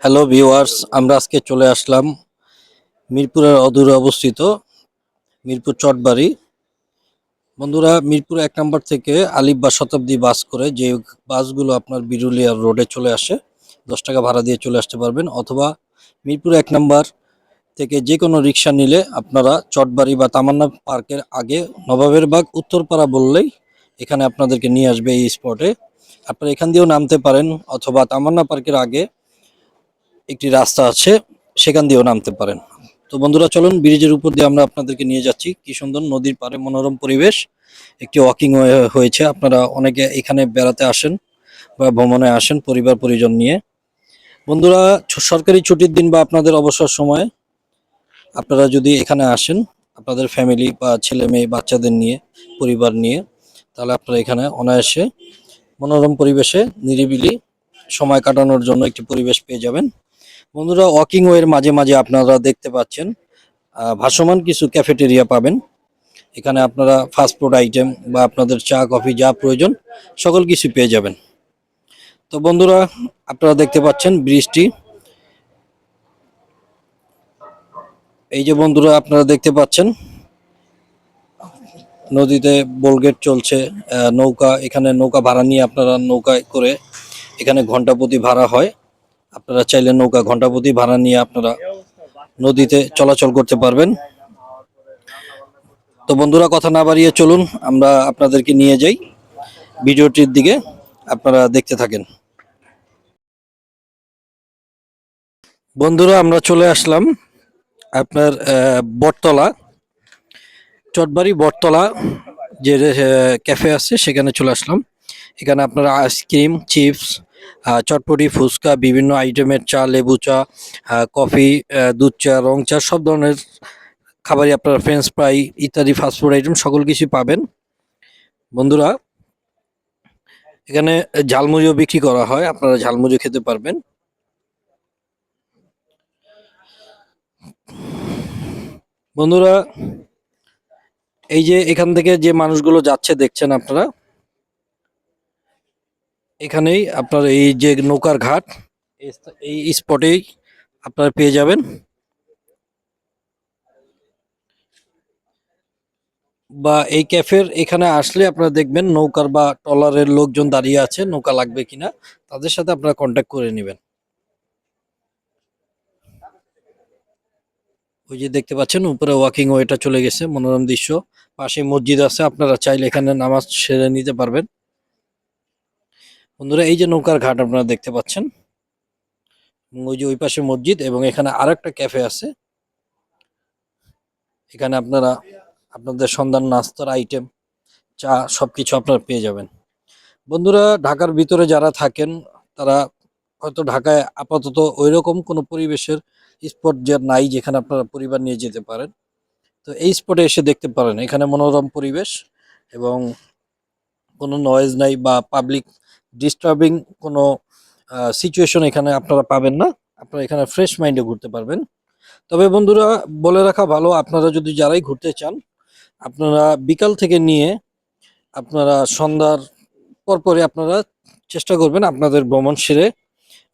Hello viewers, আমরা আজকে চলে আসলাম মিরপুরের অদূরে অবস্থিত মিরপুর চটবাড়ি। বন্ধুরা, মিরপুর 1 নম্বর থেকে আলিফ বা শতাব্দী বাস করে যে বাসগুলো আপনার বিরুলিয়া রোডে চলে আসে, 10 টাকা ভাড়া দিয়ে চলে আসতে পারবেন। অথবা মিরপুর 1 নম্বর থেকে যে কোনো রিক্সা নিলে আপনারা চটবাড়ি বা তামান্না পার্কের আগে নবাবের বাগ উত্তরপাড়া বললেই এখানে আপনাদেরকে নিয়ে আসবে এই স্পটে। আপনারা এখান দিয়েও নামতে পারেন, অথবা তামান্না পার্কের আগে একটি রাস্তা আছে, সেখান দিয়েও নামতে পারেন। তো বন্ধুরা, চলুন ব্রিজের উপর দিয়ে আমরা আপনাদেরকে নিয়ে যাচ্ছি। কি সুন্দর নদীর পাড়ে মনোরম পরিবেশ, একটি ওয়াকিং হয়েছে। আপনারা অনেকে এখানে বেড়াতে আসেন বা ভ্রমণে আসেন পরিবার পরিজন নিয়ে। বন্ধুরা, সরকারি ছুটির দিন বা আপনাদের অবসর সময়ে আপনারা যদি এখানে আসেন আপনাদের ফ্যামিলি বা ছেলে মেয়ে বাচ্চাদের নিয়ে, পরিবার নিয়ে, তাহলে আপনারা এখানে অনায়াসে মনোরম পরিবেশে নিরিবিলি সময় কাটানোর জন্য একটি পরিবেশ পেয়ে যাবেন। বন্ধুরা, ওয়াকিং ওয়ের মাঝে মাঝে আপনারা দেখতে পাচ্ছেন ভাসমান কিছু ক্যাফেটেরিয়া পাবেন। এখানে আপনারা ফাস্টফুড আইটেম বা আপনাদের চা কফি যা প্রয়োজন সকল কিছু পেয়ে যাবেন। তো বন্ধুরা, আপনারা দেখতে পাচ্ছেন ব্রিজটি। এই যে বন্ধুরা, আপনারা দেখতে পাচ্ছেন নদীতে বোলগেট চলছে, নৌকা, এখানে নৌকা ভাড়া নিয়ে আপনারা নৌকায় করে এখানে ঘন্টাপ্রতি ভাড়া হয়। আপনারা চাইলে নৌকা ঘন্টাপ্রতি ভাড়া নিয়ে আপনারা নদীতে চলাচল করতে পারবেন। তো বন্ধুরা, কথা না বাড়িয়ে চলুন আমরা আপনাদেরকে নিয়ে যাই ভিডিওটির দিকে, আপনারা দেখতে থাকেন। বন্ধুরা, আমরা চলে আসলাম আপনার বটতলা, চটবাড়ি বটতলা যে ক্যাফে আছে সেখানে চলে আসলাম। এখানে আপনারা আইসক্রিম, চিপস, চটপটি, ফুচকা, বিভিন্ন আইটেমের চা, লেবু চা, কফি, দুধ চা, রং চা, সব ধরনের খাবারই আপনারা, ফ্রেঞ্চ ফ্রাই ইত্যাদি ফাস্টফুড আইটেম সকল কিছু পাবেন। বন্ধুরা, এখানে ঝালমুড়িও বিক্রি করা হয়, আপনারা ঝালমুড়ি খেতে পারবেন। বন্ধুরা, এই যে এখান থেকে যে মানুষগুলো যাচ্ছে দেখছেন আপনারা, এখানেই আপনার এই যে নৌকার ঘাট, এই স্পটেই আপনারা পেয়ে যাবেন। বা এই ক্যাফের এখানে আসলে আপনারা দেখবেন নৌকার বা ট্রলারের লোকজন দাঁড়িয়ে আছে, নৌকা লাগবে কিনা তাদের সাথে আপনারা কন্ট্যাক্ট করে নেবেন। ওই যে দেখতে পাচ্ছেন উপরে ওয়াকিং ওয়েটা চলে গেছে, মনোরম দৃশ্য। পাশে মসজিদ আছে, আপনারা চাইলে এখানে নামাজ সেরে নিতে পারবেন। বন্ধুরা, এই যে নৌকার ঘাট আপনারা দেখতে পাচ্ছেন, ওই যে ওই পাশে মসজিদ, এবং এখানে আরেকটা ক্যাফে আছে। এখানে আপনারা আপনাদের সন্ধ্যার নাস্তার আইটেম, চা, সবকিছু আপনারা পেয়ে যাবেন। বন্ধুরা, ঢাকার ভিতরে যারা থাকেন তারা হয়তো ঢাকায় আপাতত ওইরকম কোনো পরিবেশের স্পট যে নাই যেখানে আপনারা পরিবার নিয়ে যেতে পারেন। তো এই স্পটে এসে দেখতে পারেন, এখানে মনোরম পরিবেশ এবং কোনো নয়েজ নাই বা পাবলিক ডিস্টার্বিং কোনো সিচুয়েশন এখানে আপনারা পাবেন না। আপনারা এখানে ফ্রেশ মাইন্ডে ঘুরতে পারবেন। তবে বন্ধুরা, বলে রাখা ভালো, আপনারা যদি যারাই ঘুরতে চান আপনারা বিকাল থেকে নিয়ে আপনারা সন্ধ্যার পরপরই আপনারা চেষ্টা করবেন আপনাদের ভ্রমণ সেরে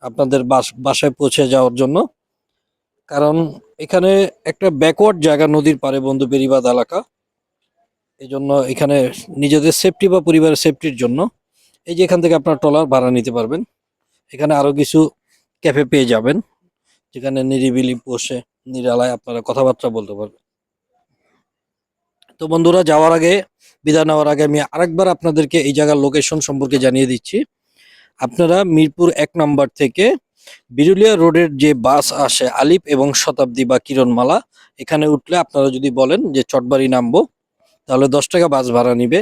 আপনাদের বাসায় পৌঁছে যাওয়ার জন্য। কারণ এখানে একটা ব্যাকওয়ার্ড জায়গা, নদীর পাড়ে বন্ধু, বেড়িবাঁধ এলাকা। এই জন্য এখানে নিজেদের সেফটি বা পরিবারের সেফটির জন্য এই যে এখান থেকে আপনার ট্রলার ভাড়া নিতে পারবেন। এখানে আরো কিছু ক্যাফে পেয়ে যাবেন যেখানে নিরিবিলি বসে নিরালায় আপনারা কথাবার্তা বলতে পারবেন। তো বন্ধুরা, যাওয়ার আগে, বিদায় নেওয়ার আগে আমি আরেকবার আপনাদেরকে এই জায়গার লোকেশন সম্পর্কে জানিয়ে দিচ্ছি। আপনারা মিরপুর 1 নম্বর থেকে বিরুলিয়া রোডের যে বাস আসে আলিফ এবং শতাব্দী বা কিরণমালা, এখানে উঠলে আপনারা যদি বলেন যে চটবাড়ি নামবো, তাহলে 10 টাকা বাস ভাড়া নিবে।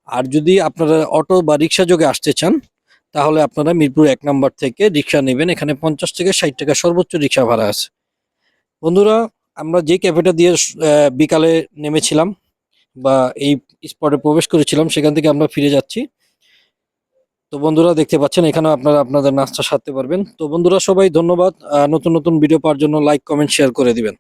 আর যদি আপনারা অটো বা রিক্সা যোগে আসতে চান তাহলে আপনারা মিরপুর 1 নম্বর থেকে রিক্সা নেবেন। এখানে 50 থেকে 60 টাকা সর্বোচ্চ রিক্সা ভাড়া আছে। বন্ধুরা, আমরা যে ক্যাফেটা দিয়ে বিকালে নেমেছিলাম বা এই স্পটে প্রবেশ করেছিলাম, সেখান থেকে আমরা ফিরে যাচ্ছি। তো বন্ধুরা, দেখতে পাচ্ছেন এখানেও আপনারা আপনাদের নাস্তা সারতে পারবেন। তো বন্ধুরা, সবাই ধন্যবাদ। নতুন নতুন ভিডিও পাওয়ার জন্য লাইক, কমেন্ট, শেয়ার করে দিবেন।